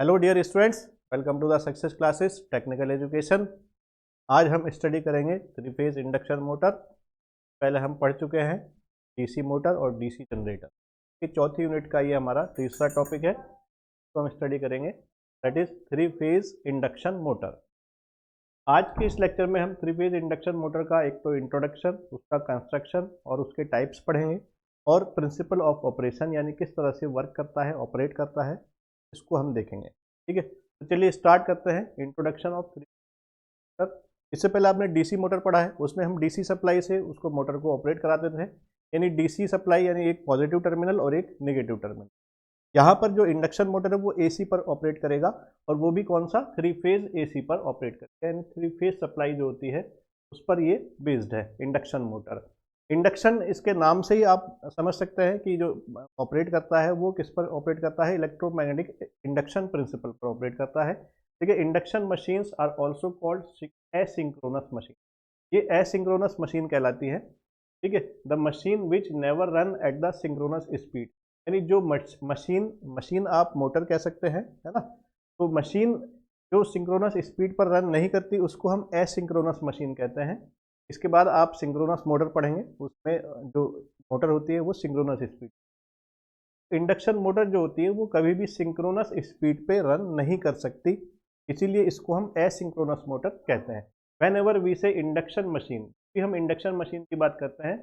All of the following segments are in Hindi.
Hello dear students, welcome to the success classes technical education. आज हम स्टडी करेंगे थ्री फेज इंडक्शन मोटर। पहले हम पढ़ चुके हैं डीसी मोटर और डीसी जनरेटर। ये चौथी यूनिट का ये हमारा तीसरा टॉपिक है, तो हम स्टडी करेंगे that is three phase induction motor. आज के इस लेक्चर में हम थ्री फेज इंडक्शन मोटर का एक तो इंट्रोडक्शन, उसका कंस्ट्रक्शन और उसके टाइप्स पढ़ेंगे और प्रिंसिपल ऑफ ऑपरेशन यानी किस तरह से वर्क करता है, ऑपरेट करता है, इसको हम देखेंगे। ठीक है, तो चलिए स्टार्ट करते हैं इंट्रोडक्शन ऑफ थ्री मोटर। इससे पहले आपने डीसी मोटर पढ़ा है, उसमें हम डीसी सप्लाई से उसको मोटर को ऑपरेट कराते थे, यानी डीसी सप्लाई यानी एक पॉजिटिव टर्मिनल और एक नेगेटिव टर्मिनल। यहाँ पर जो इंडक्शन मोटर है वो एसी पर ऑपरेट करेगा, और वो भी कौन सा, थ्री फेज एसी पर ऑपरेट करेगा, यानी थ्री फेज सप्लाई जो होती है उस पर ये बेस्ड है इंडक्शन मोटर। इंडक्शन इसके नाम से ही आप समझ सकते हैं कि जो ऑपरेट करता है वो किस पर ऑपरेट करता है, इलेक्ट्रोमैग्नेटिक इंडक्शन प्रिंसिपल पर ऑपरेट करता है। ठीक है, induction machines are also called asynchronous machine. ये एसिंक्रोनस मशीन कहलाती है। ठीक है, the machine which never run at the synchronous speed, यानी जो मशीन आप मोटर कह सकते हैं, है ना। तो मशीन जो सिंक्रोनस स्पीड पर रन नहीं करती उसको हम एसिंक्रोनस मशीन कहते हैं। इसके बाद आप सिंक्रोनस मोटर पढ़ेंगे, उसमें जो मोटर होती है वो सिंक्रोनस स्पीड। इंडक्शन मोटर जो होती है वो कभी भी सिंक्रोनस स्पीड पे रन नहीं कर सकती, इसीलिए इसको हम एसिंक्रोनस मोटर कहते हैं। व्हेन एवर वी से इंडक्शन मशीन, कि हम इंडक्शन मशीन की बात करते हैं,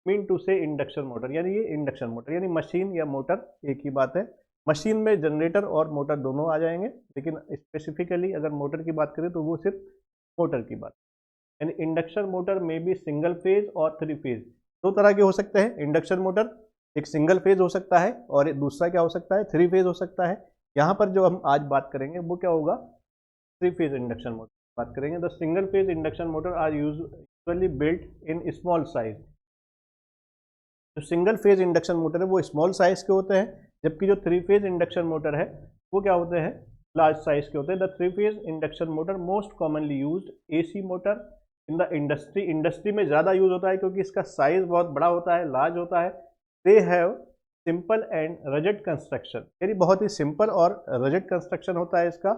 मीन टू से इंडक्शन मोटर, यानी ये इंडक्शन मोटर यानी मशीन या मोटर एक ही बात है। मशीन में जनरेटर और मोटर दोनों आ जाएंगे, लेकिन स्पेसिफिकली अगर मोटर की बात करें तो वो सिर्फ मोटर की बात, यानी इंडक्शन मोटर में भी सिंगल फेज और थ्री फेज, दो तरह के हो सकते हैं इंडक्शन मोटर। एक सिंगल फेज हो सकता है और दूसरा क्या हो सकता है, थ्री फेज हो सकता है। यहाँ पर जो हम आज बात करेंगे वो क्या होगा, थ्री फेज इंडक्शन मोटर बात करेंगे। The single phase induction motor are usually built in small size. जो सिंगल फेज इंडक्शन मोटर है वो स्मॉल साइज के होते हैं, जबकि जो थ्री फेज इंडक्शन मोटर है वो क्या होते हैं, लार्ज साइज के होते हैं। The three phase induction motor most commonly used AC motor in the industry में ज़्यादा यूज होता है क्योंकि इसका साइज बहुत बड़ा होता है, लार्ज होता है। They have simple and rugged construction, यानी बहुत ही सिंपल और रजड कंस्ट्रक्शन होता है इसका।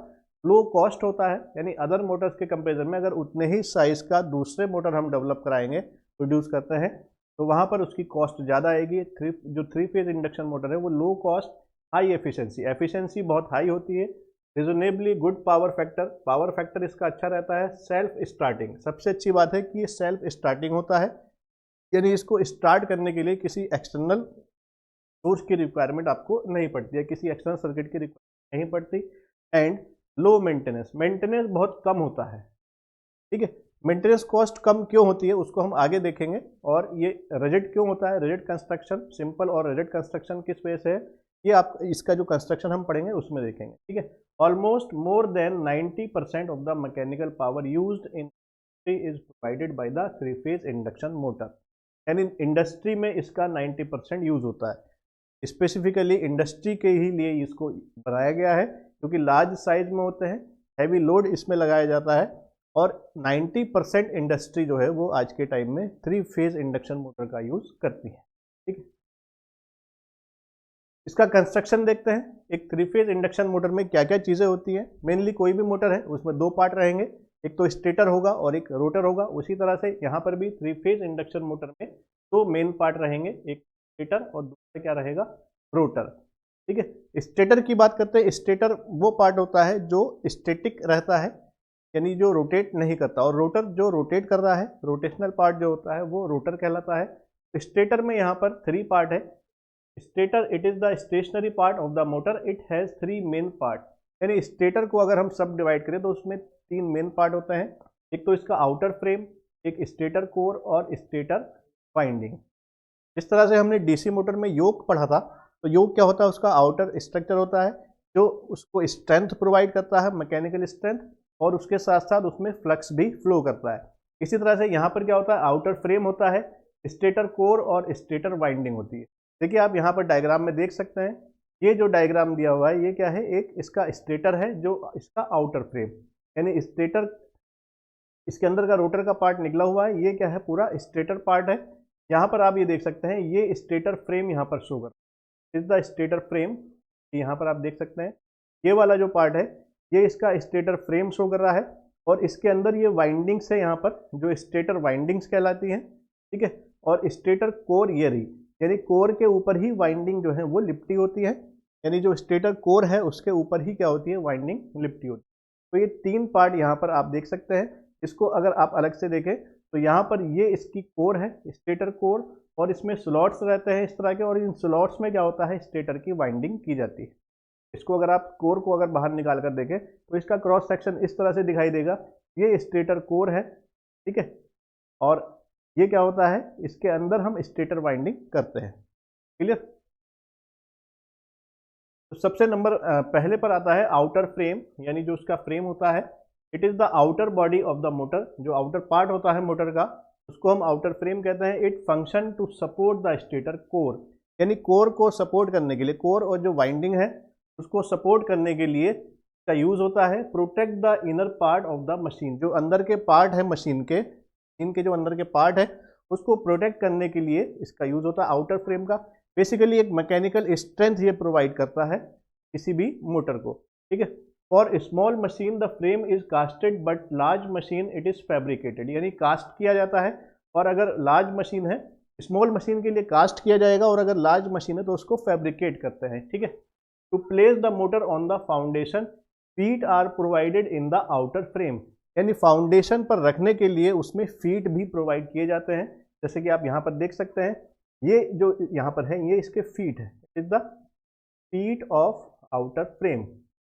लो कॉस्ट होता है, यानी अदर मोटर्स के कंपेरिजन में अगर उतने ही साइज का दूसरे मोटर हम डेवलप कराएंगे, प्रोड्यूस करते हैं, तो वहाँ पर उसकी कॉस्ट ज़्यादा आएगी। जो थ्री फेज इंडक्शन मोटर है वो लो कॉस्ट हाई एफिशिएंसी बहुत हाई होती है। रिजनेबली गुड पावर फैक्टर इसका अच्छा रहता है। सेल्फ स्टार्टिंग, सबसे अच्छी बात है कि ये सेल्फ स्टार्टिंग होता है, यानी इसको स्टार्ट करने के लिए किसी एक्सटर्नल सोर्स की रिक्वायरमेंट आपको नहीं पड़ती है, किसी एक्सटर्नल सर्किट की रिक्वायरमेंट नहीं पड़ती। एंड लो मेंटेनेंस बहुत कम होता है। ठीक है, मेंटेनेंस कॉस्ट कम क्यों होती है उसको हम आगे देखेंगे। और ये रजड क्यों होता है, रजड कंस्ट्रक्शन, सिंपल और रजड कंस्ट्रक्शन किस वजह से है, ये आप इसका जो कंस्ट्रक्शन हम पढ़ेंगे उसमें देखेंगे। ठीक है, almost more than 90% of the mechanical power used in is provided by the three phase induction motor, यानी इंडस्ट्री में इसका 90% यूज होता है। स्पेसिफिकली इंडस्ट्री के ही लिए इसको बनाया गया है क्योंकि लार्ज साइज में होते हैं, हैवी लोड इसमें लगाया जाता है, और 90% इंडस्ट्री जो है वो आज के टाइम में थ्री फेज इंडक्शन मोटर का यूज करती है। ठीक है, इसका कंस्ट्रक्शन देखते हैं। एक थ्री फेज इंडक्शन मोटर में क्या क्या चीज़ें होती हैं। मेनली कोई भी मोटर है उसमें दो पार्ट रहेंगे, एक तो स्टेटर होगा और एक रोटर होगा। उसी तरह से यहाँ पर भी थ्री फेज इंडक्शन मोटर में दो मेन पार्ट रहेंगे, एक स्टेटर और दूसरा क्या रहेगा, रोटर। ठीक है, स्टेटर की बात करते हैं। स्टेटर वो पार्ट होता है जो स्टेटिक रहता है, यानी जो रोटेट नहीं करता, और रोटर जो रोटेट कर रहा है, रोटेशनल पार्ट जो होता है वो रोटर कहलाता है। स्टेटर में यहाँ पर थ्री पार्ट है। Stator it is the stationary part of the motor, it has three main part, यानी स्टेटर को अगर हम सब डिवाइड करें तो उसमें तीन मेन पार्ट होते हैं। एक तो इसका आउटर फ्रेम, एक स्टेटर कोर और स्टेटर वाइंडिंग। जिस तरह से हमने डीसी मोटर में योक पढ़ा था, तो योक क्या होता है, उसका आउटर स्ट्रक्चर होता है जो उसको स्ट्रेंथ प्रोवाइड करता है, मैकेनिकल स्ट्रेंथ, और उसके साथ साथ उसमें फ्लक्स भी फ्लो करता है। इसी तरह से यहाँ पर क्या होता है, आउटर फ्रेम होता है, स्टेटर कोर और स्टेटर वाइंडिंग होती है। देखिए आप यहाँ पर डायग्राम में देख सकते हैं, ये जो डायग्राम दिया हुआ है ये क्या है, एक इसका स्टेटर है जो इसका आउटर फ्रेम, यानी स्टेटर, इसके अंदर का रोटर का पार्ट निकला हुआ है, ये क्या है, पूरा स्टेटर पार्ट है। यहाँ पर आप ये देख सकते हैं, ये स्टेटर फ्रेम यहाँ पर शो कर इज द स्टेटर फ्रेम, यहाँ पर आप देख सकते हैं ये वाला जो पार्ट है ये इसका स्टेटर फ्रेम शो कर रहा है, और इसके अंदर ये वाइंडिंग्स है यहाँ पर जो स्टेटर वाइंडिंग्स कहलाती हैं, ठीक है। और स्टेटर कोर ये रही, यानी कोर के ऊपर ही वाइंडिंग जो है वो लिपटी होती है, यानी जो स्टेटर कोर है उसके ऊपर ही क्या होती है, वाइंडिंग लिपटी होती है। तो ये तीन पार्ट यहाँ पर आप देख सकते हैं। इसको अगर आप अलग से देखें तो यहाँ पर ये इसकी कोर है, स्टेटर कोर, और इसमें स्लॉट्स रहते हैं इस तरह के, और इन स्लॉट्स में क्या होता है, स्टेटर की वाइंडिंग की जाती है। इसको अगर आप कोर को अगर बाहर निकाल कर देखें तो इसका क्रॉस सेक्शन इस तरह से दिखाई देगा, ये स्टेटर कोर है, ठीक है। और ये क्या होता है, इसके अंदर हम स्टेटर वाइंडिंग करते हैं। क्लियर। तो सबसे नंबर पहले पर आता है आउटर फ्रेम, यानी जो उसका फ्रेम होता है। It is the outer body of the motor, जो आउटर पार्ट होता है मोटर का उसको हम आउटर फ्रेम कहते हैं। It function to support the stator core, यानी कोर को सपोर्ट करने के लिए, कोर और जो वाइंडिंग है उसको सपोर्ट करने के लिए का यूज होता है। Protect the inner part of the machine, जो अंदर के पार्ट है मशीन के जो अंदर के पार्ट है उसको प्रोटेक्ट करने के लिए इसका यूज होता है आउटर फ्रेम का। बेसिकली एक मैकेनिकल स्ट्रेंथ ये प्रोवाइड करता है किसी भी मोटर को, ठीक है। For small machine the frame is casted but large machine it is fabricated, यानी कास्ट किया जाता है, और अगर लार्ज मशीन है, स्मॉल मशीन के लिए कास्ट किया जाएगा, और अगर लार्ज मशीन है तो उसको फैब्रिकेट करते हैं, ठीक है। To place the motor on the foundation feet are provided in the outer frame, यानी फाउंडेशन पर रखने के लिए उसमें फीट भी प्रोवाइड किए जाते हैं। जैसे कि आप यहाँ पर देख सकते हैं, ये जो यहाँ पर है ये इसके फीट है, is the feet of outer frame.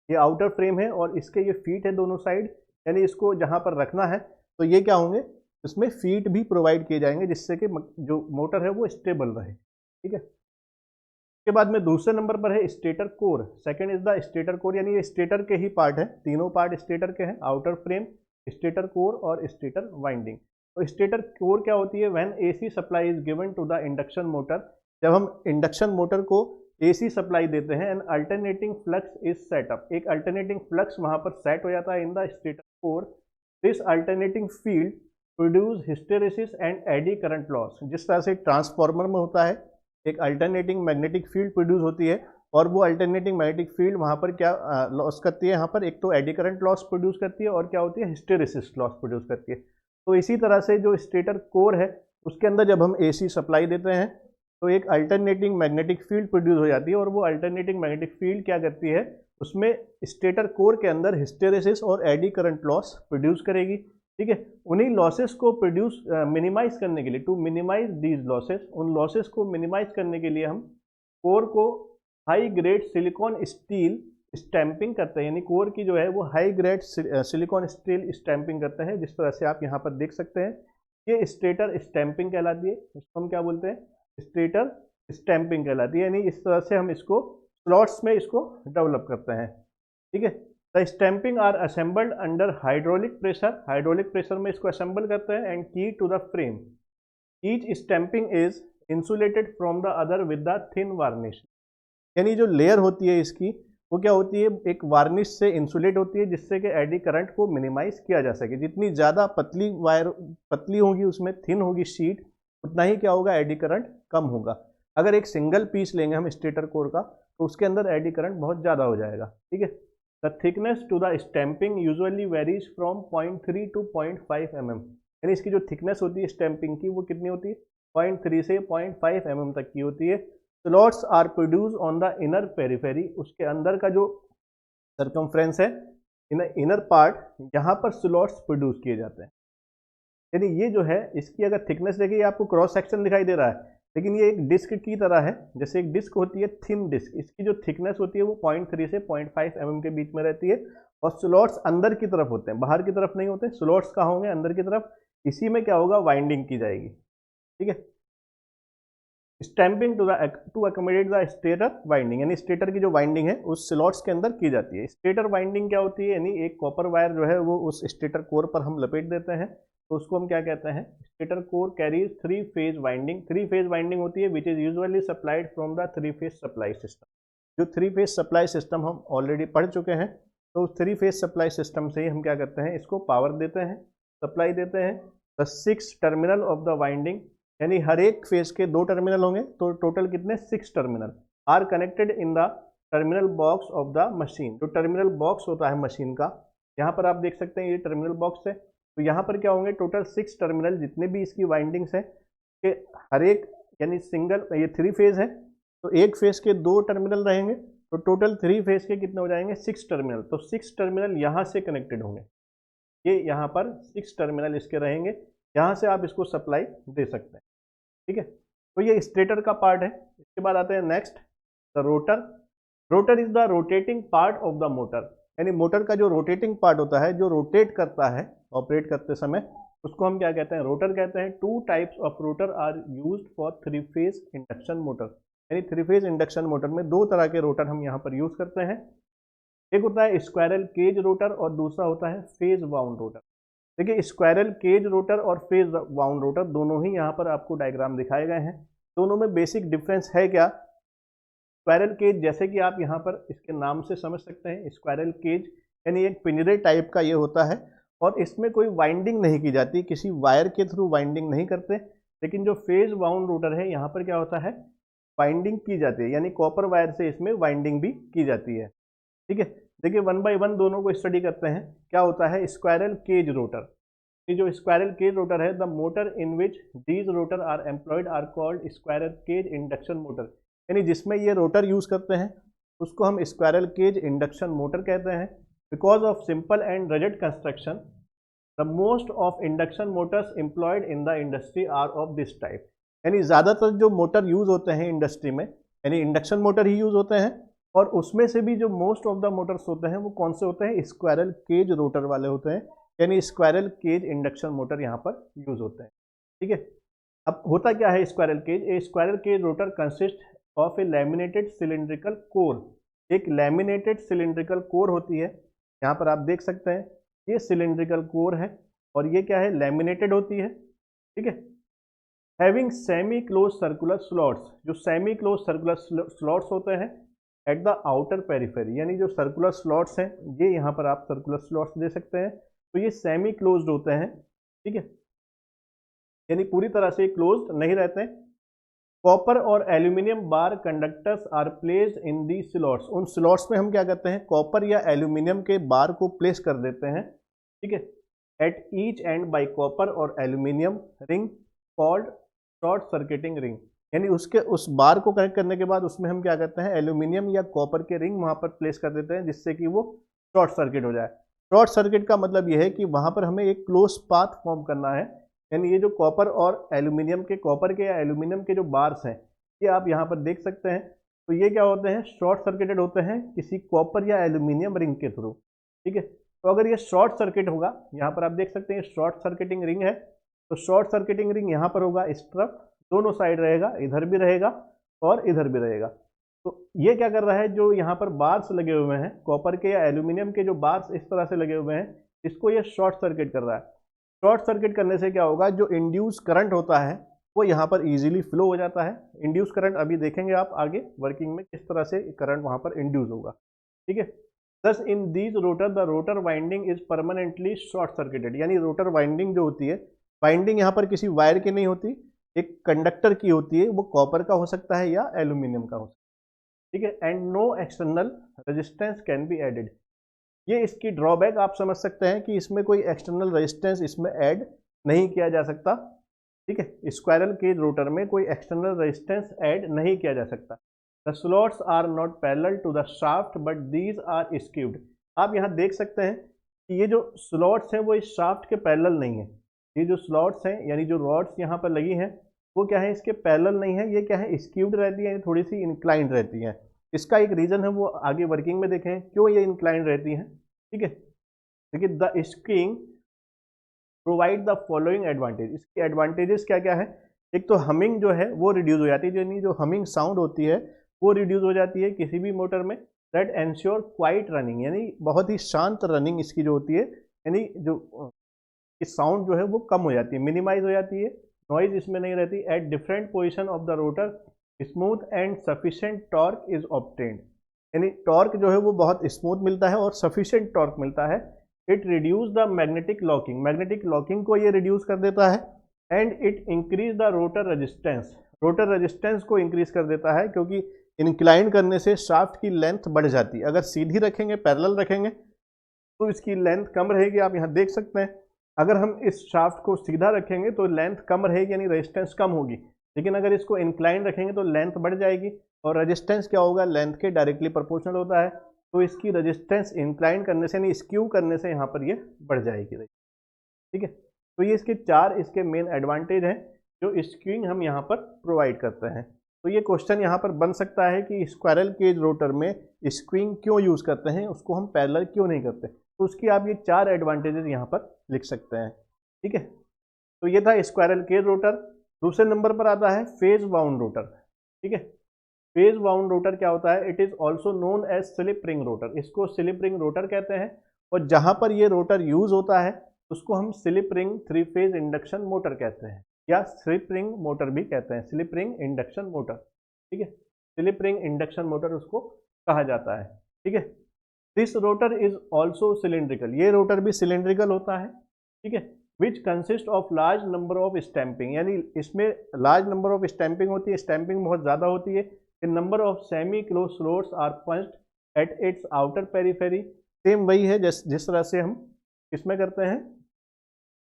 ये आउटर फ्रेम है और इसके ये फीट है दोनों साइड, यानी इसको जहाँ पर रखना है तो ये क्या होंगे, इसमें फीट भी प्रोवाइड किए जाएंगे जिससे कि जो मोटर है वो स्टेबल रहे, ठीक है। उसके बाद में दूसरे नंबर पर है stator core. Second is the stator core, यानी ये स्टेटर के ही पार्ट है, तीनों पार्ट स्टेटर के हैं, आउटर फ्रेम, स्टेटर कोर और स्टेटर वाइंडिंग। तो स्टेटर कोर क्या होती है, when AC supply is given to the induction motor, जब हम इंडक्शन मोटर को एसी सप्लाई देते हैं, and alternating flux is set up, एक अल्टरनेटिंग फ्लक्स वहां पर सेट हो जाता है in the stator core. This alternating field produce hysteresis and eddy current loss, जिस तरह से ट्रांसफार्मर में होता है एक अल्टरनेटिंग मैग्नेटिक फील्ड प्रोड्यूस होती है, और वो अल्टरनेटिंग मैग्नेटिक फील्ड वहाँ पर क्या लॉस करती है, यहाँ पर एक तो एडी करंट लॉस प्रोड्यूस करती है और क्या होती है, हिस्टेरेसिस लॉस प्रोड्यूस करती है। तो इसी तरह से जो स्टेटर कोर है उसके अंदर जब हम एसी सप्लाई देते हैं तो एक अल्टरनेटिंग मैग्नेटिक फील्ड प्रोड्यूस हो जाती है, और वो अल्टरनेटिंग मैग्नेटिक फील्ड क्या करती है, उसमें स्टेटर कोर के अंदर हिस्टेरेसिस और एडी करंट लॉस प्रोड्यूस करेगी, ठीक है। उन्हीं लॉसेस को प्रोड्यूस मिनिमाइज करने के लिए, टू मिनिमाइज दीज लॉसेस, उन लॉसेस को मिनिमाइज करने के लिए हम कोर को high grade silicone steel stamping करते हैं, यानी कोर की जो है वो high grade silicone steel stamping करते हैं, जिस तरह से आप यहाँ पर देख सकते हैं। ये स्टेटर स्टैंपिंग कहलाती है, इसको हम क्या बोलते हैं, स्टेटर स्टैंपिंग कहलाती है, यानी इस तरह से हम इसको स्लॉट्स में इसको डेवलप करते हैं, ठीक है। The stamping are assembled under hydraulic pressure, hydraulic pressure में इसको असेंबल करते हैं, and key to the frame. Each stamping is insulated from the other with the thin varnish, यानी जो लेयर होती है इसकी वो क्या होती है, एक वार्निश से इंसुलेट होती है, जिससे कि एडी करंट को मिनिमाइज किया जा सके। जितनी ज़्यादा पतली वायर पतली होगी, उसमें थिन होगी शीट, उतना ही क्या होगा, एडी करंट कम होगा। अगर एक सिंगल पीस लेंगे हम स्टेटर कोर का तो उसके अंदर एडी करंट बहुत ज़्यादा हो जाएगा, ठीक है। The thickness to the stamping usually varies from 0.3 to 0.5 mm, यानी इसकी जो थिकनेस होती है स्टैंपिंग की वो कितनी होती है, 0.3 से 0.5 mm तक की होती है। Slots are produce on the inner periphery, उसके अंदर का जो सर्कमफ्रेंस है, इनर पार्ट, यहाँ पर स्लॉट्स प्रोड्यूस किए जाते हैं। यानी ये जो है इसकी अगर थिकनेस देखिए, आपको क्रॉस सेक्शन दिखाई दे रहा है, लेकिन ये एक डिस्क की तरह है, जैसे एक डिस्क होती है थिन डिस्क, इसकी जो थिकनेस होती है वो 0.3 से 0.5 mm के बीच में रहती है, और स्लॉट्स अंदर की तरफ होते हैं, बाहर की तरफ नहीं होते। स्लॉट्स कहाँ होंगे, अंदर की तरफ। इसी में क्या होगा, वाइंडिंग की जाएगी, ठीक है। Stamping to accommodate the stator winding, यानी स्टेटर की जो वाइंडिंग है उस स्लॉट्स के अंदर की जाती है। स्टेटर वाइंडिंग क्या होती है, यानी एक कॉपर वायर जो है वो उस स्टेटर कोर पर हम लपेट देते हैं, तो उसको हम क्या कहते हैं, stator core carries 3 phase winding. 3 phase winding होती है which is usually supplied from the 3 phase supply system. जो 3 फेज सप्लाई सिस्टम हम ऑलरेडी पढ़ चुके हैं, तो उस 3 फेज सप्लाई सिस्टम से ही हम क्या करते हैं, इसको पावर देते हैं, सप्लाई देते हैं। The 6 terminal of the winding, यानी हर एक फेज के 2 टर्मिनल होंगे, तो टोटल कितने, 6 terminal are connected in the terminal box of the machine. जो टर्मिनल बॉक्स होता है मशीन का, यहाँ पर आप देख सकते हैं ये टर्मिनल बॉक्स है। तो यहाँ पर क्या होंगे, टोटल 6 टर्मिनल, जितने भी इसकी वाइंडिंग्स हैं कि हर एक, यानी सिंगल, ये 3 फेज है तो एक फेज के 2 टर्मिनल रहेंगे, तो टोटल 3 फेज के कितने हो जाएंगे, 6 टर्मिनल। तो 6 टर्मिनल यहाँ से कनेक्टेड होंगे, ये यहाँ पर 6 टर्मिनल इसके रहेंगे, यहाँ से आप इसको सप्लाई दे सकते हैं। ठीक है, तो ये स्टेटर का पार्ट है। इसके बाद आते हैं next, the rotor. Rotor is the rotating part of the motor, यानी मोटर का जो रोटेटिंग पार्ट होता है, जो रोटेट करता है ऑपरेट करते समय, उसको हम क्या कहते हैं, रोटर कहते हैं। 2 types of rotor are used for 3 phase induction motor, यानी 3 फेज इंडक्शन मोटर में 2 तरह के रोटर हम यहाँ पर यूज करते हैं। एक होता है स्क्वायरल केज रोटर और दूसरा होता है फेज वाउंड रोटर। देखिए, स्क्वायरल केज रोटर और फेज वाउंड रोटर दोनों ही यहाँ पर आपको डायग्राम दिखाए गए हैं। दोनों में बेसिक डिफरेंस है क्या। स्क्वायरल केज, जैसे कि आप यहाँ पर इसके नाम से समझ सकते हैं, स्क्वायरल केज यानी एक पिंजरे टाइप का ये होता है और इसमें कोई वाइंडिंग नहीं की जाती, किसी वायर के थ्रू वाइंडिंग नहीं करते। लेकिन जो फेज वाउंड रोटर है, यहाँ पर क्या होता है, वाइंडिंग की जाती है, यानी कॉपर वायर से इसमें वाइंडिंग भी की जाती है। ठीक है, देखिए 1 बाय 1 दोनों को स्टडी करते हैं। क्या होता है स्क्वायरल केज रोटर। ये जो स्क्वायरल केज रोटर है, the motor in which these rotor are employed are called squirrel cage induction motor, यानी जिसमें ये रोटर यूज करते हैं उसको हम स्क्वायरल केज इंडक्शन मोटर कहते हैं। Because of simple and rugged construction, the most of induction motors employed in the industry are of this type, यानी ज़्यादातर जो मोटर यूज होते हैं इंडस्ट्री में, यानी इंडक्शन मोटर ही यूज होते हैं, और उसमें से भी जो मोस्ट ऑफ द मोटर्स होते हैं वो कौन से होते हैं, स्क्वायरल केज रोटर वाले होते हैं, यानी स्क्वायरल केज इंडक्शन मोटर यहाँ पर यूज होते हैं। ठीक है, अब होता क्या है squirrel cage. A squirrel cage rotor consist of a laminated cylindrical core. एक लैमिनेटेड सिलिंड्रिकल कोर होती है, यहाँ पर आप देख सकते हैं ये सिलिंड्रिकल कोर है और ये क्या है, लैमिनेटेड होती है। ठीक है, having semi close circular slots. जो सेमी क्लोज सर्कुलर स्लॉट्स होते हैं एट द आउटर पेरिफेरी, यानी जो सर्कुलर स्लॉट्स हैं, ये यहाँ पर आप सर्कुलर स्लॉट्स दे सकते हैं, तो ये सेमी क्लोज्ड होते हैं। ठीक है, यानी पूरी तरह से क्लोज्ड नहीं रहते हैं। कॉपर और aluminium bar conductors are placed in the slots. उन स्लॉट्स में हम क्या करते हैं, कॉपर या एल्यूमिनियम के बार को प्लेस कर देते हैं। ठीक है, at each end by copper और aluminium ring called short circuiting ring, यानी उसके उस बार को कनेक्ट करने के बाद उसमें हम क्या करते हैं, एल्यूमिनियम या कॉपर के रिंग वहाँ पर प्लेस कर देते हैं, जिससे कि वो शॉर्ट सर्किट हो जाए। शॉर्ट सर्किट का मतलब ये है कि वहाँ पर हमें एक क्लोज पाथ फॉर्म करना है, यानी ये जो कॉपर और एल्यूमिनियम के, कॉपर के या एल्यूमिनियम के जो बार्स हैं, ये आप यहाँ पर देख सकते हैं, तो ये क्या होते हैं, शॉर्ट सर्किटेड होते हैं किसी कॉपर या एल्यूमिनियम रिंग के थ्रू। ठीक है, तो अगर ये शॉर्ट सर्किट होगा, यहाँ पर आप देख सकते हैं शॉर्ट सर्किटिंग रिंग है, तो शॉर्ट सर्किटिंग रिंग यहाँ पर होगा, इस तरफ दोनों साइड रहेगा, इधर भी रहेगा और इधर भी रहेगा। तो ये क्या कर रहा है, जो यहाँ पर बार्स लगे हुए हैं कॉपर के या एल्यूमिनियम के, जो बार्स इस तरह से लगे हुए हैं, इसको ये शॉर्ट सर्किट कर रहा है। शॉर्ट सर्किट करने से क्या होगा, जो इंड्यूस करंट होता है वो यहाँ पर इजीली फ्लो हो जाता है। इंड्यूस करंट अभी देखेंगे आप आगे वर्किंग में किस तरह से करंट वहाँ पर इंड्यूस होगा। ठीक है, दस in these rotor the rotor winding is permanently short circuited, यानी रोटर वाइंडिंग जो होती है, वाइंडिंग यहाँ पर किसी वायर की नहीं होती, एक कंडक्टर की होती है, वो कॉपर का हो सकता है या एल्यूमिनियम का हो सकता है। ठीक है, and no external resistance can be added. ये इसकी ड्रॉबैक आप समझ सकते हैं कि इसमें कोई एक्सटर्नल रेजिस्टेंस इसमें ऐड नहीं किया जा सकता। ठीक है, स्क्वायरल केज रोटर में कोई एक्सटर्नल रेजिस्टेंस ऐड नहीं किया जा सकता। The slots are not parallel to the shaft but these are skewed. आप यहाँ देख सकते हैं कि ये जो स्लॉट्स हैं वो इस शाफ्ट के पैरेलल नहीं है। ये जो स्लॉट्स हैं, यानी जो रॉड्स यहाँ पर लगी हैं, वो क्या है, इसके पैरेलल नहीं है, ये क्या है, स्क्यूड रहती है, थोड़ी सी इंक्लाइंड रहती है। इसका एक रीज़न है, वो आगे वर्किंग में देखें क्यों ये इंक्लाइंड रहती हैं। ठीक है, देखिए the skewing provide the following advantage. इसकी एडवांटेजेस क्या क्या है, एक तो हमिंग जो है वो रिड्यूस हो जाती है, यानी जो हमिंग साउंड होती है वो रिड्यूस हो जाती है किसी भी मोटर में। दैट एंश्योर क्वाइट रनिंग, यानी बहुत ही शांत रनिंग इसकी जो होती है, यानी जो साउंड जो है वो कम हो जाती है, मिनिमाइज हो जाती है, नॉइज इसमें नहीं रहती। At different position of the rotor smooth and sufficient torque is obtained, यानी टॉर्क जो है वो बहुत स्मूथ मिलता है और सफिशिएंट टॉर्क मिलता है। It reduce the magnetic locking, magnetic locking को ये रिड्यूस कर देता है। And it increase the rotor resistance, rotor resistance को इंक्रीज कर देता है, क्योंकि इंक्लाइन करने से शाफ्ट की लेंथ बढ़ जाती है। अगर सीधी रखेंगे, पैरेलल रखेंगे तो इसकी लेंथ कम रहेगी, आप यहाँ देख सकते हैं। अगर हम इस शाफ्ट को सीधा रखेंगे तो लेंथ कम रहेगी, यानी रेजिस्टेंस कम होगी। लेकिन अगर इसको इंक्लाइन रखेंगे तो लेंथ बढ़ जाएगी, और रेजिस्टेंस क्या होगा, लेंथ के डायरेक्टली प्रोपोर्शनल होता है। तो इसकी रेजिस्टेंस इंक्लाइन करने से, यानी स्क्यू करने से यहाँ पर ये बढ़ जाएगी। ठीक है, तो ये इसके चार इसके मेन एडवांटेज हैं जो स्क्यूइंग हम यहाँ पर प्रोवाइड करते हैं। तो ये क्वेश्चन यहाँ पर बन सकता है कि स्क्वायरल केज रोटर में स्क्यूइंग क्यों यूज़ करते हैं, उसको हम पैरेलल क्यों नहीं करते। तो उसकी आप ये चार एडवांटेजेस यहाँ पर लिख सकते हैं। ठीक है, तो ये था स्क्वायरल केज रोटर। दूसरे नंबर पर आता है फेज वाउंड रोटर। ठीक है, फेज वाउंड रोटर क्या होता है, it is also known as slip ring rotor. इसको स्लिप रिंग रोटर कहते हैं, और जहाँ पर ये रोटर यूज़ होता है उसको हम slip ring 3 phase induction motor कहते हैं, या स्लिप रिंग मोटर भी कहते हैं, स्लिप रिंग इंडक्शन मोटर। ठीक है, स्लिप रिंग इंडक्शन मोटर उसको कहा जाता है। ठीक है, this rotor is also cylindrical. ये रोटर भी सिलेंड्रिकल होता है। ठीक है, which consist of large number of stamping, यानी इसमें लार्ज नंबर ऑफ स्टैंपिंग होती है, स्टैंपिंग बहुत ज़्यादा होती है। Number of semi close slots are punched at its outer periphery. Same वही है जिस तरह से हम इसमें करते हैं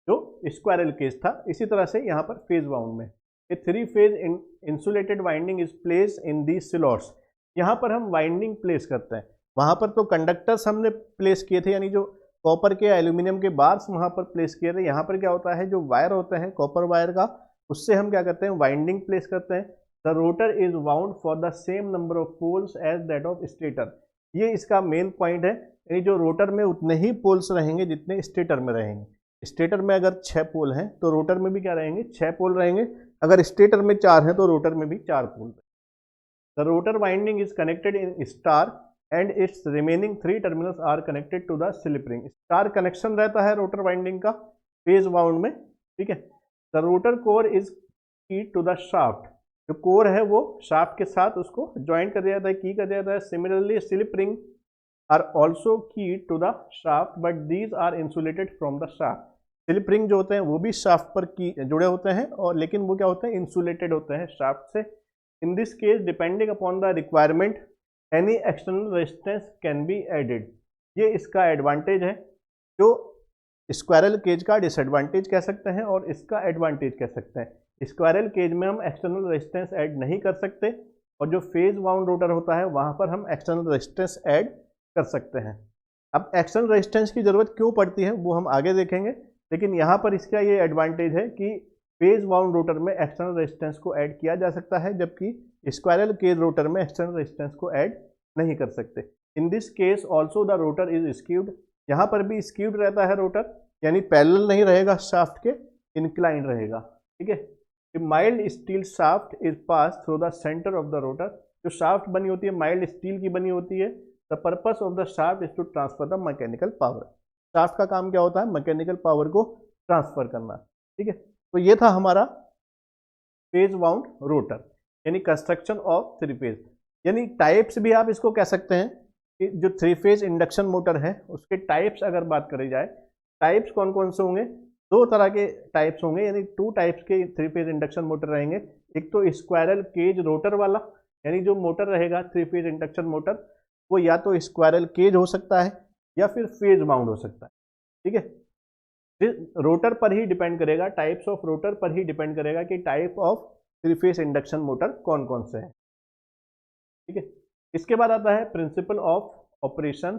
जो स्क्वायरल केज था, इसी तरह से यहाँ पर फेज वाउंड में ए 3 phase insulated winding is place in the slots. यहाँ पर हम वाइंडिंग प्लेस करते हैं। वहाँ पर तो कंडक्टर्स हमने प्लेस किए थे, यानी जो कॉपर के एल्यूमिनियम के बार्स वहाँ पर प्लेस किए थे। यहाँ पर क्या होता है, जो वायर होते हैं कॉपर वायर का, उससे हम क्या करते हैं, वाइंडिंग प्लेस करते हैं। The rotor is wound for the same number of poles as that of stator. ये इसका मेन पॉइंट है, यानी जो रोटर में उतने ही पोल्स रहेंगे जितने स्टेटर में रहेंगे। स्टेटर में अगर 6 पोल हैं तो रोटर में भी क्या रहेंगे, 6 पोल रहेंगे। अगर स्टेटर में 4 हैं तो रोटर में भी 4 पोल रहेंगे। The rotor winding is connected in star and its remaining 3 terminals are connected to the slip ring. Star connection रहता है रोटर वाइंडिंग का फेज वाउंड में। ठीक है, the rotor core is key to the shaft. जो कोर है वो शाफ्ट के साथ उसको ज्वाइंट कर दिया जाता है, की कर दिया जाता है। Similarly slip ring are also key to the shaft but these are insulated from the shaft. Slip ring जो होते हैं वो भी शाफ्ट पर की जुड़े होते हैं, और लेकिन वो क्या होते हैं, इंसुलेटेड होते हैं शाफ्ट से। In this case depending upon the requirement any external resistance can be added. ये इसका एडवांटेज है, जो स्क्वायरल केज का डिसएडवांटेज कह सकते हैं और इसका एडवांटेज कह सकते हैं। स्क्वायरल केज में हम एक्सटर्नल रेजिस्टेंस ऐड नहीं कर सकते, और जो फेज वाउंड रोटर होता है वहाँ पर हम एक्सटर्नल रेजिस्टेंस ऐड कर सकते हैं। अब एक्सटर्नल रेजिस्टेंस की ज़रूरत क्यों पड़ती है वो हम आगे देखेंगे, लेकिन यहाँ पर इसका ये एडवांटेज है कि फेज वाउंड रोटर में एक्सटर्नल रेजिस्टेंस को ऐड किया जा सकता है, जबकि स्क्वायरल केज रोटर में एक्सटर्नल रेजिस्टेंस को ऐड नहीं कर सकते। इन this case also the rotor is skewed. यहाँ पर भी स्क्यूड रहता है रोटर, यानी पैरेलल नहीं रहेगा शाफ्ट के, इंक्लाइन रहेगा। ठीक है, mild steel shaft is pass through the centre of the rotor. जो शाफ्ट बनी होती है माइल्ड स्टील की बनी होती है। The purpose of the shaft is to transfer the mechanical power. Shaft का काम क्या होता है, मैकेनिकल पावर को ट्रांसफर करना। ठीक है, तो ये था हमारा फेज वाउंड रोटर, यानी कंस्ट्रक्शन ऑफ 3 फेज। यानी टाइप्स भी आप इसको कह सकते हैं कि जो 3 फेज इंडक्शन मोटर है उसके टाइप्स अगर बात करी जाए, टाइप्स कौन कौन से होंगे, 2 तरह के टाइप्स होंगे, यानी 2 टाइप्स के 3 फेज इंडक्शन मोटर रहेंगे। एक तो स्क्वायरल केज रोटर वाला, यानी जो मोटर रहेगा 3 फेज इंडक्शन मोटर वो या तो स्क्वायरल केज हो सकता है या फिर फेज वाउंड हो सकता है। ठीक है, रोटर पर ही डिपेंड करेगा, टाइप्स ऑफ रोटर पर ही डिपेंड करेगा कि type of 3 phase induction motor कौन कौन से हैं। ठीक है, इसके बाद आता है principle of operation.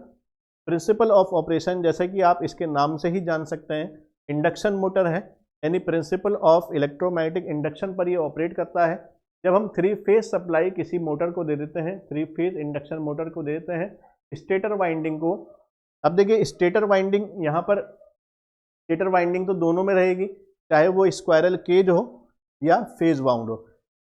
Principle of operation जैसे कि आप इसके नाम से ही जान सकते हैं, इंडक्शन मोटर है, यानी प्रिंसिपल ऑफ इलेक्ट्रोमैग्नेटिक इंडक्शन पर ये ऑपरेट करता है। जब हम 3 फेज सप्लाई किसी मोटर को दे देते हैं, 3 फेज इंडक्शन मोटर को दे देते हैं स्टेटर वाइंडिंग को। अब देखिए स्टेटर वाइंडिंग, यहाँ पर स्टेटर वाइंडिंग तो दोनों में रहेगी, चाहे वो स्क्वायरल केज हो या फेज वाउंड हो।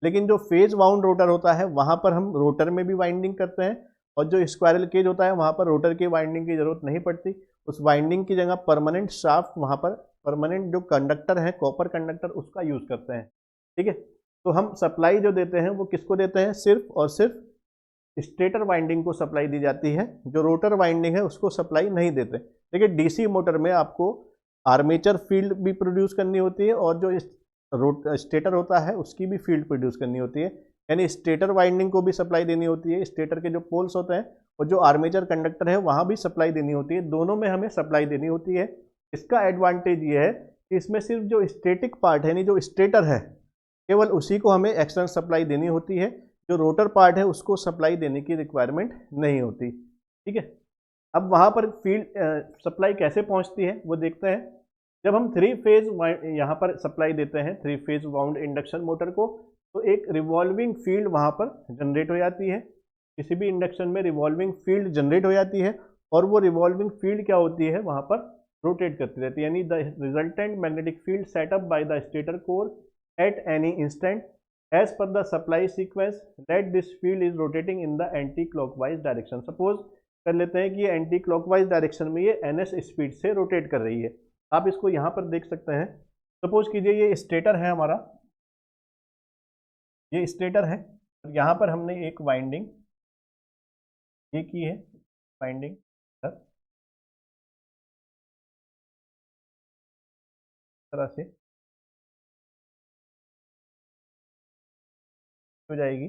लेकिन जो फेज वाउंड रोटर होता है वहाँ पर हम रोटर में भी वाइंडिंग करते हैं, और जो स्क्वायरल केज होता है वहाँ पर रोटर की वाइंडिंग की जरूरत नहीं पड़ती। उस वाइंडिंग की जगह परमानेंट शाफ्ट, वहाँ पर परमानेंट जो कंडक्टर है कॉपर कंडक्टर, उसका यूज़ करते हैं। ठीक है, तो हम सप्लाई जो देते हैं वो किसको देते हैं, सिर्फ और सिर्फ स्टेटर वाइंडिंग को सप्लाई दी जाती है, जो रोटर वाइंडिंग है उसको सप्लाई नहीं देते। देखिए डीसी मोटर में आपको आर्मेचर फील्ड भी प्रोड्यूस करनी होती है, और जो स्टेटर होता है उसकी भी फील्ड प्रोड्यूस करनी होती है। यानी स्टेटर वाइंडिंग को भी सप्लाई देनी होती है, स्टेटर के जो पोल्स होते हैं और जो आर्मेचर कंडक्टर है वहाँ भी सप्लाई देनी होती है, दोनों में हमें सप्लाई देनी होती है। इसका एडवांटेज ये है कि इसमें सिर्फ जो स्टैटिक पार्ट है, यानी जो स्टेटर है, केवल उसी को हमें एक्सटर्नल सप्लाई देनी होती है, जो रोटर पार्ट है उसको सप्लाई देने की रिक्वायरमेंट नहीं होती। ठीक है, अब वहाँ पर फील्ड सप्लाई कैसे पहुँचती है वो देखते हैं। जब हम थ्री फेज यहाँ पर सप्लाई देते हैं three phase wound induction motor को, तो एक रिवॉल्विंग फील्ड वहाँ पर जनरेट हो जाती है। किसी भी इंडक्शन में रिवॉल्विंग फील्ड जनरेट हो जाती है और वो रिवॉल्विंग फील्ड क्या होती है, वहाँ पर रोटेट करती रहती है, यानी the resultant magnetic field set up by the stator core at any instant as per the supply sequence that this field is rotating in the anti clockwise direction. Suppose कर लेते हैं कि ये एंटी क्लॉकवाइज डायरेक्शन में ये ns स्पीड से रोटेट कर रही है। आप इसको यहाँ पर देख सकते हैं। सपोज कीजिए ये स्टेटर है हमारा, ये स्टेटर है, यहाँ पर हमने एक वाइंडिंग ये की है, वाइंडिंग तरह से हो जाएगी।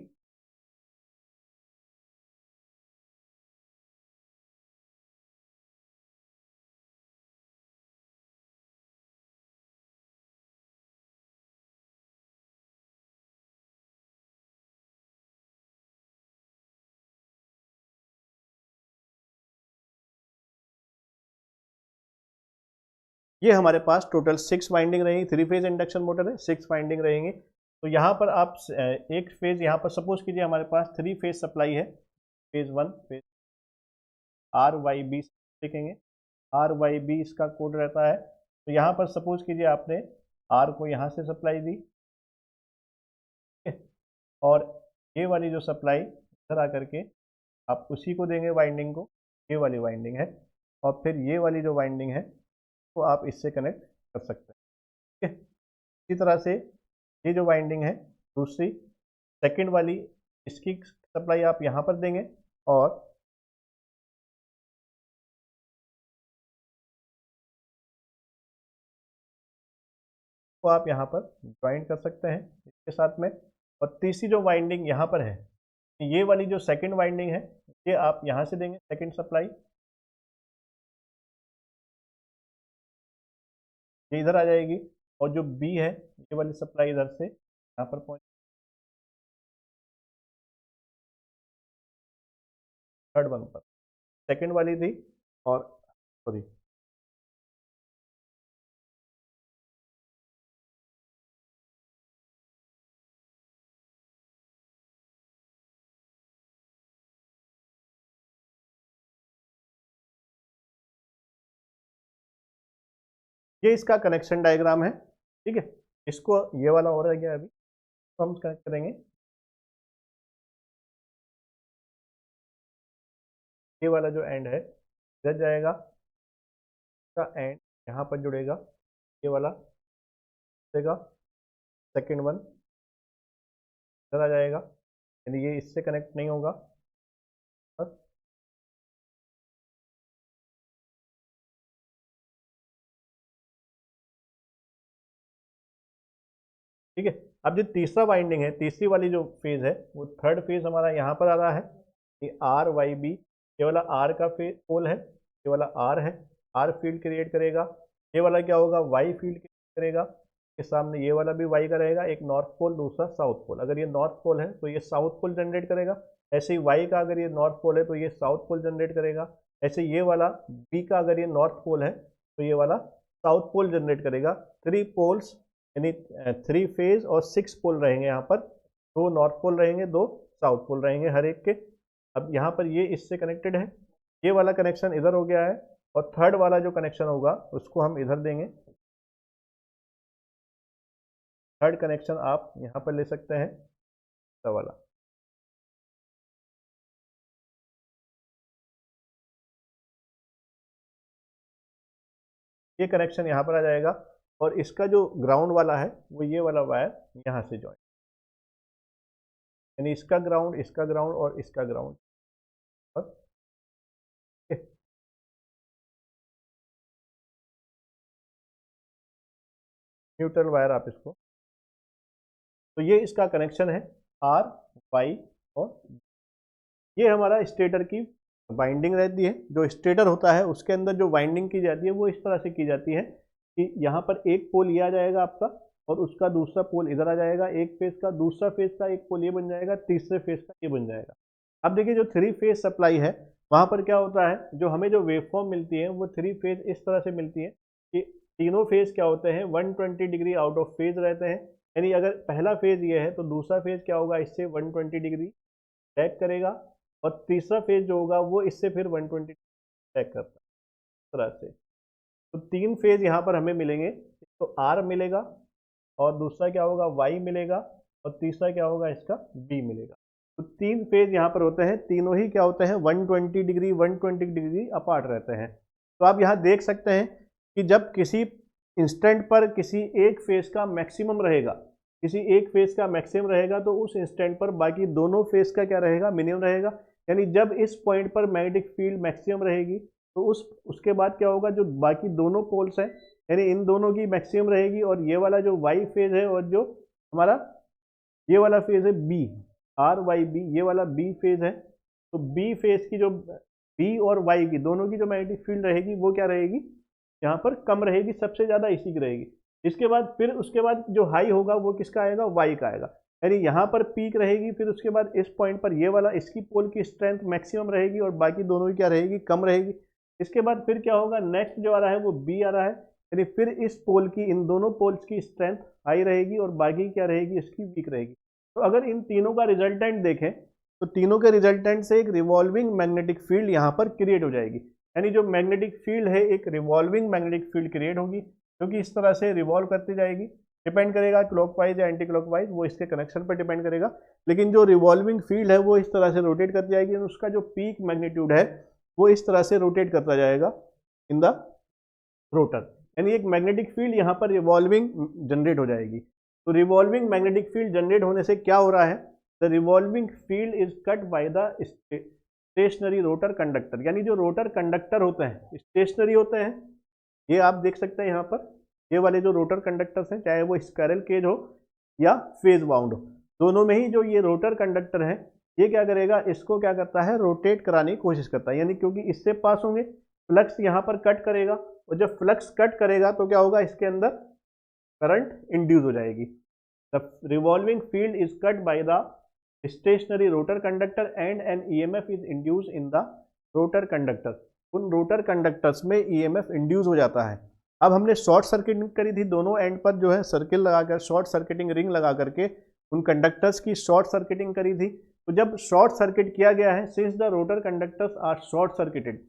ये हमारे पास टोटल 6 वाइंडिंग रहेंगी, थ्री फेज इंडक्शन मोटर है, 6 वाइंडिंग रहेंगी। तो यहाँ पर आप एक फेज यहाँ पर सपोज कीजिए हमारे पास थ्री फेज सप्लाई है, फेज वन फेज RYB देखेंगे, RYB इसका कोड रहता है। तो यहाँ पर सपोज कीजिए आपने R को यहाँ से सप्लाई दी और ये वाली जो सप्लाई इधर आकर के आप उसी को देंगे वाइंडिंग को, ये वाली वाइंडिंग है, और फिर ये वाली जो वाइंडिंग है वो आप इससे कनेक्ट कर सकते हैं। ठीक है, इसी तरह से ये जो वाइंडिंग है दूसरी सेकंड वाली, इसकी सप्लाई आप यहाँ पर देंगे और को आप यहाँ पर ज्वाइन कर सकते हैं इसके साथ में। और तीसरी जो वाइंडिंग यहाँ पर है, ये वाली जो सेकंड वाइंडिंग है ये आप यहाँ से देंगे सेकंड सप्लाई, ये इधर आ जाएगी, और जो बी है ये वाली सप्लाई इधर से यहाँ पर पहुँच थर्ड वन पर, सेकंड वाली थी और सॉरी ये इसका कनेक्शन डायग्राम है। ठीक है, इसको ये वाला और रह गया अभी, तो हम कनेक्ट करेंगे। ये वाला जो एंड है इधर जाएगा, इसका एंड यहाँ पर जुड़ेगा, ये वाला जुड़ेगा, सेकंड वन इधर आ जाएगा, यानी ये इससे कनेक्ट नहीं होगा। बस ठीक है, अब जो तीसरा वाइंडिंग है, तीसरी वाली जो फेज है वो थर्ड फेज हमारा यहाँ पर आ रहा है, ये RYB, ये वाला R का पोल है, ये वाला R है, R फील्ड क्रिएट करेगा, ये वाला क्या होगा Y फील्ड क्रिएट करेगा, के सामने ये वाला भी Y का रहेगा, एक नॉर्थ पोल दूसरा साउथ पोल, अगर ये नॉर्थ पोल है तो ये साउथ पोल जनरेट करेगा, ऐसे ही Y का अगर ये नॉर्थ पोल है तो ये साउथ पोल जनरेट करेगा, ऐसे ये वाला B का अगर ये नॉर्थ पोल है तो ये वाला साउथ पोल जनरेट करेगा। थ्री पोल्स यानी थ्री फेज और 6 पोल रहेंगे यहाँ पर, दो नॉर्थ पोल रहेंगे, दो साउथ पोल रहेंगे हर एक के। अब यहाँ पर ये इससे कनेक्टेड है, ये वाला कनेक्शन इधर हो गया है, और थर्ड वाला जो कनेक्शन होगा उसको हम इधर देंगे। थर्ड कनेक्शन आप यहाँ पर ले सकते हैं, ये वाला, ये कनेक्शन यहाँ पर आ जाएगा, और इसका जो ग्राउंड वाला है वो ये वाला वायर यहाँ से ज्वाइन, यानी इसका ग्राउंड और इसका ग्राउंड, और न्यूट्रल वायर आप इसको, तो ये इसका कनेक्शन है। आर वाई और ये हमारा स्टेटर की वाइंडिंग रहती है। जो स्टेटर होता है उसके अंदर जो वाइंडिंग की जाती है वो इस तरह से की जाती है कि यहाँ पर एक पोल ये आ जाएगा आपका और उसका दूसरा पोल इधर आ जाएगा, एक फेज का, दूसरा फेज का एक पोल ये बन जाएगा, तीसरे फेज का ये बन जाएगा। अब देखिए जो 3 फेज सप्लाई है वहाँ पर क्या होता है, जो हमें जो वेवफॉर्म मिलती है वो 3 फेज इस तरह से मिलती है कि तीनों फेज क्या होते हैं 120 डिग्री आउट ऑफ फेज रहते हैं। यानी अगर पहला फेज ये है तो दूसरा फेज क्या होगा, इससे 120 डिग्री बैक करेगा और तीसरा फेज जो होगा वो इससे फिर 120 बैक करता है इस तरह से। तो 3 फेज यहाँ पर हमें मिलेंगे, तो आर मिलेगा और दूसरा क्या होगा वाई मिलेगा और तीसरा क्या होगा इसका बी मिलेगा। तो 3 फेज यहाँ पर होते हैं, तीनों ही क्या होते हैं 120 डिग्री 120 डिग्री अपार्ट रहते हैं। तो आप यहाँ देख सकते हैं कि जब किसी इंस्टेंट पर किसी एक फेज का मैक्सिमम रहेगा, किसी एक फेज का मैक्सिमम रहेगा तो उस इंस्टेंट पर बाकी दोनों फेज का क्या रहेगा, मिनिमम रहेगा। यानी जब इस पॉइंट पर मैग्नेटिक फील्ड मैक्सिमम रहेगी तो उसके बाद क्या होगा, जो बाकी दोनों पोल्स हैं यानी इन दोनों की मैक्सिमम रहेगी और ये वाला जो वाई फेज है और जो हमारा ये वाला फेज है बी, आर वाई बी, ये वाला बी फेज है। तो बी फेज की जो बी और वाई की दोनों की जो मैग्नेटिक फील्ड रहेगी वो क्या रहेगी, यहाँ पर कम रहेगी, सबसे ज़्यादा इसी की रहेगी। इसके बाद फिर उसके बाद जो हाई होगा वो किसका आएगा, वाई का आएगा। यानी यहाँ पर पीक रहेगी, फिर उसके बाद इस पॉइंट पर ये वाला इसकी पोल की स्ट्रेंथ मैक्सिमम रहेगी और बाकी दोनों की क्या रहेगी, कम रहेगी। इसके बाद फिर क्या होगा, नेक्स्ट जो आ रहा है वो बी आ रहा है, यानी फिर इस पोल की, इन दोनों पोल्स की स्ट्रेंथ हाई रहेगी और बाकी क्या रहेगी, इसकी वीक रहेगी। तो अगर इन तीनों का रिजल्टेंट देखें तो तीनों के रिजल्टेंट से एक रिवॉल्विंग मैग्नेटिक फील्ड यहाँ पर क्रिएट हो जाएगी। यानी जो मैग्नेटिक फील्ड है एक रिवॉल्विंग मैग्नेटिक फील्ड क्रिएट होगी क्योंकि इस तरह से रिवॉल्व करती जाएगी। डिपेंड करेगा क्लॉकवाइज या एंटी क्लॉकवाइज, वो इसके कनेक्शन पर डिपेंड करेगा, लेकिन जो रिवॉल्विंग फील्ड है वो इस तरह से रोटेट करती जाएगी। उसका जो पीक मैग्नीट्यूड है वो इस तरह से रोटेट करता जाएगा इन द रोटर, यानी एक मैग्नेटिक फील्ड यहाँ पर रिवॉल्विंग जनरेट हो जाएगी। तो रिवॉल्विंग मैग्नेटिक फील्ड जनरेट होने से क्या हो रहा है, the revolving field is cut by the stationary rotor conductor. यानी जो रोटर कंडक्टर होते हैं स्टेशनरी होते हैं, ये आप देख सकते हैं यहाँ पर ये वाले जो रोटर कंडक्टर्स हैं, चाहे वो स्क्वायरल केज हो या फेज बाउंड हो, दोनों में ही जो ये रोटर कंडक्टर है ये क्या करेगा, इसको क्या करता है, रोटेट कराने की कोशिश करता है। यानी क्योंकि इससे पास होंगे, फ्लक्स यहाँ पर कट करेगा और जब फ्लक्स कट करेगा तो क्या होगा, इसके अंदर करंट इंड्यूस हो जाएगी। The revolving field is cut by the stationary rotor conductor and an EMF is induce in the rotor conductor. उन रोटर कंडक्टर्स में ईएमएफ इंड्यूस हो जाता है। अब हमने शॉर्ट सर्किटिंग करी थी, दोनों एंड पर जो है सर्किल लगाकर शॉर्ट सर्किटिंग रिंग लगा करके उन कंडक्टर्स की शॉर्ट सर्किटिंग करी थी। तो जब शॉर्ट सर्किट किया गया है, since the rotor conductors are short circuited,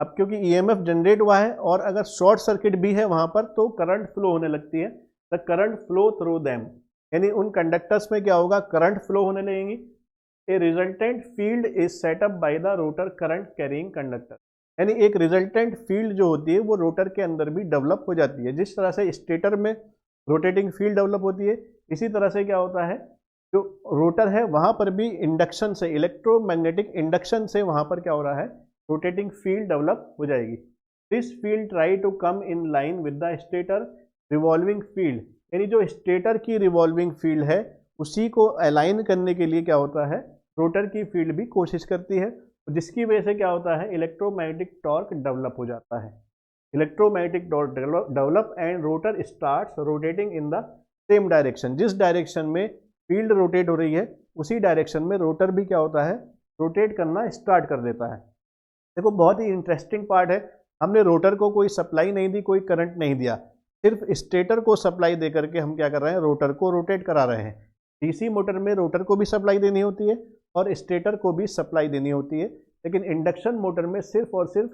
अब क्योंकि ईएमएफ जनरेट हुआ है और अगर शॉर्ट सर्किट भी है वहां पर तो करंट फ्लो होने लगती है, the current flow through them, यानी उन कंडक्टर्स में क्या होगा, करंट फ्लो होने लगेंगी। A resultant field is set up by the rotor current carrying conductor, यानी एक रिजल्टेंट फील्ड जो होती है वो रोटर के अंदर भी डेवलप हो जाती है। जिस तरह से स्टेटर में रोटेटिंग फील्ड डेवलप होती है, इसी तरह से क्या होता है, जो रोटर है वहां पर भी इंडक्शन से, इलेक्ट्रोमैग्नेटिक इंडक्शन से वहां पर क्या हो रहा है, रोटेटिंग फील्ड डेवलप हो जाएगी। This field try to come in line with the stator revolving field, यानी जो स्टेटर की रिवॉल्विंग फील्ड है उसी को अलाइन करने के लिए क्या होता है, रोटर की फील्ड भी कोशिश करती है, जिसकी वजह से क्या होता है, इलेक्ट्रोमैग्नेटिक टॉर्क डेवलप हो जाता है। Electromagnetic torque develop and rotor starts rotating in the same direction. जिस डायरेक्शन में फील्ड रोटेट हो रही है उसी डायरेक्शन में रोटर भी क्या होता है, रोटेट करना स्टार्ट कर देता है। देखो बहुत ही इंटरेस्टिंग पार्ट है, हमने रोटर को कोई सप्लाई नहीं दी, कोई करंट नहीं दिया, सिर्फ स्टेटर को सप्लाई दे करके हम क्या कर रहे हैं, रोटर को रोटेट करा रहे हैं। डीसी मोटर में रोटर को भी सप्लाई देनी होती है और स्टेटर को भी सप्लाई देनी होती है, लेकिन इंडक्शन मोटर में सिर्फ और सिर्फ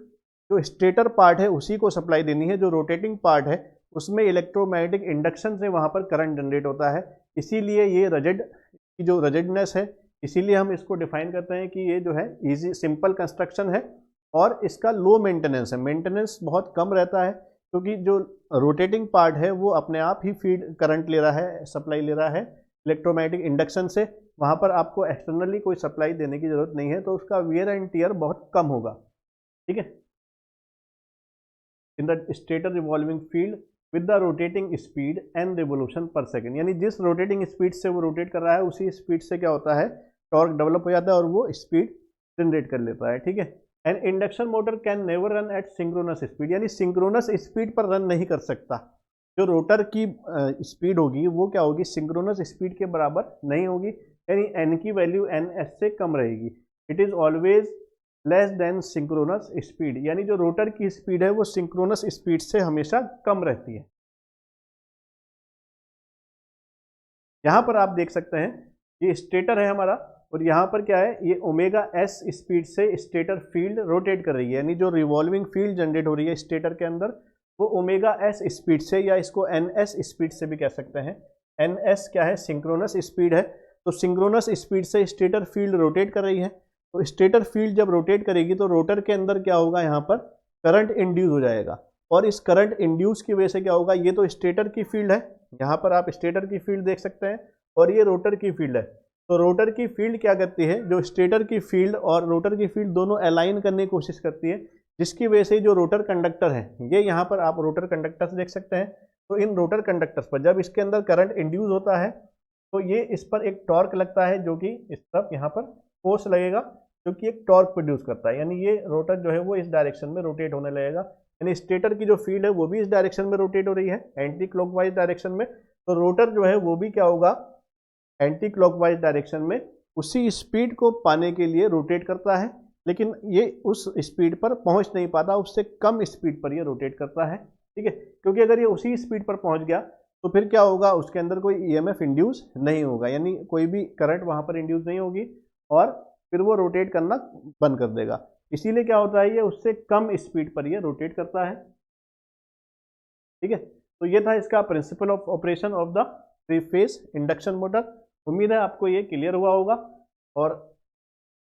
जो स्टेटर पार्ट है उसी को सप्लाई देनी है। जो रोटेटिंग पार्ट है उसमें इलेक्ट्रोमैग्नेटिक इंडक्शन से वहाँ पर करंट जनरेट होता है, इसीलिए ये रजेड की जो रजेडनेस है, इसीलिए हम इसको डिफाइन करते हैं कि ये जो है ईजी सिंपल कंस्ट्रक्शन है और इसका लो मेंटेनेंस है, मेंटेनेंस बहुत कम रहता है क्योंकि जो रोटेटिंग पार्ट है वो अपने आप ही फीड करंट ले रहा है, सप्लाई ले रहा है इलेक्ट्रोमैग्नेटिक इंडक्शन से, वहाँ पर आपको एक्सटर्नली कोई सप्लाई देने की जरूरत नहीं है, तो उसका वियर एंड टियर बहुत कम होगा। ठीक है, in the stator revolving field with the rotating speed and revolution per second, यानी जिस रोटेटिंग स्पीड से वो रोटेट कर रहा है उसी स्पीड से क्या होता है, टॉर्क डेवलप हो जाता है और वो स्पीड जनरेट कर लेता है, ठीक है। And induction motor can never run at synchronous speed, यानी सिंक्रोनस स्पीड पर रन नहीं कर सकता। जो रोटर की स्पीड होगी वो क्या होगी, सिंक्रोनस स्पीड के बराबर नहीं होगी, यानी एन की वैल्यू एन एस से कम रहेगी। It is always less than synchronous speed, यानी जो रोटर की स्पीड है वो सिंक्रोनस स्पीड से हमेशा कम रहती है। यहाँ पर आप देख सकते हैं ये स्टेटर है हमारा, और यहाँ पर क्या है, ये ओमेगा एस स्पीड से स्टेटर फील्ड रोटेट कर रही है, यानी जो रिवॉल्विंग फील्ड जनरेट हो रही है स्टेटर के अंदर वो ओमेगा एस स्पीड से, या इसको एन एस स्पीड से भी कह सकते हैं। एन एस क्या है, सिंक्रोनस स्पीड है, तो सिंक्रोनस स्पीड से स्टेटर फील्ड रोटेट कर रही है। तो स्टेटर फील्ड जब रोटेट करेगी तो रोटर के अंदर क्या होगा, यहाँ पर करंट इंड्यूस हो जाएगा, और इस करंट इंड्यूस की वजह से क्या होगा, ये तो स्टेटर की फील्ड है, यहाँ पर आप स्टेटर की फील्ड देख सकते हैं, और ये रोटर की फील्ड है। तो रोटर की फील्ड क्या करती है, जो स्टेटर की फील्ड और रोटर की फील्ड दोनों अलाइन करने की कोशिश करती है, जिसकी वजह से जो रोटर कंडक्टर है, ये यहाँ पर आप रोटर कंडक्टर्स देख सकते हैं। तो इन रोटर कंडक्टर्स पर जब इसके अंदर करंट इंड्यूस होता है तो ये इस पर एक टॉर्क लगता है, जो कि इस तरफ यहाँ पर फोर्स लगेगा, जो कि एक टॉर्क प्रोड्यूस करता है, यानी ये रोटर जो है वो इस डायरेक्शन में रोटेट होने लगेगा। यानी स्टेटर की जो फील्ड है वो भी इस डायरेक्शन में रोटेट हो रही है, एंटी क्लॉकवाइज डायरेक्शन में, तो रोटर जो है वो भी क्या होगा, एंटी क्लॉकवाइज डायरेक्शन में उसी स्पीड को पाने के लिए रोटेट करता है, लेकिन ये उस स्पीड पर पहुंच नहीं पाता, उससे कम स्पीड पर ये रोटेट करता है, ठीक है। क्योंकि अगर ये उसी स्पीड पर पहुंच गया तो फिर क्या होगा, उसके अंदर कोई ईएमएफ इंड्यूस नहीं होगा, यानी कोई भी करंट वहां पर इंड्यूस नहीं होगी, और फिर वो रोटेट करना बंद कर देगा। इसीलिए क्या होता है, ये उससे कम स्पीड पर ये रोटेट करता है, ठीक है। तो ये था इसका principle of operation of the three phase induction motor. उम्मीद है आपको ये क्लियर हुआ होगा, और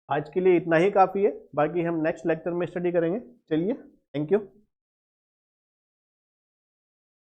आज के लिए इतना ही काफ़ी है, बाकी हम नेक्स्ट लेक्चर में स्टडी करेंगे। चलिए, थैंक यू।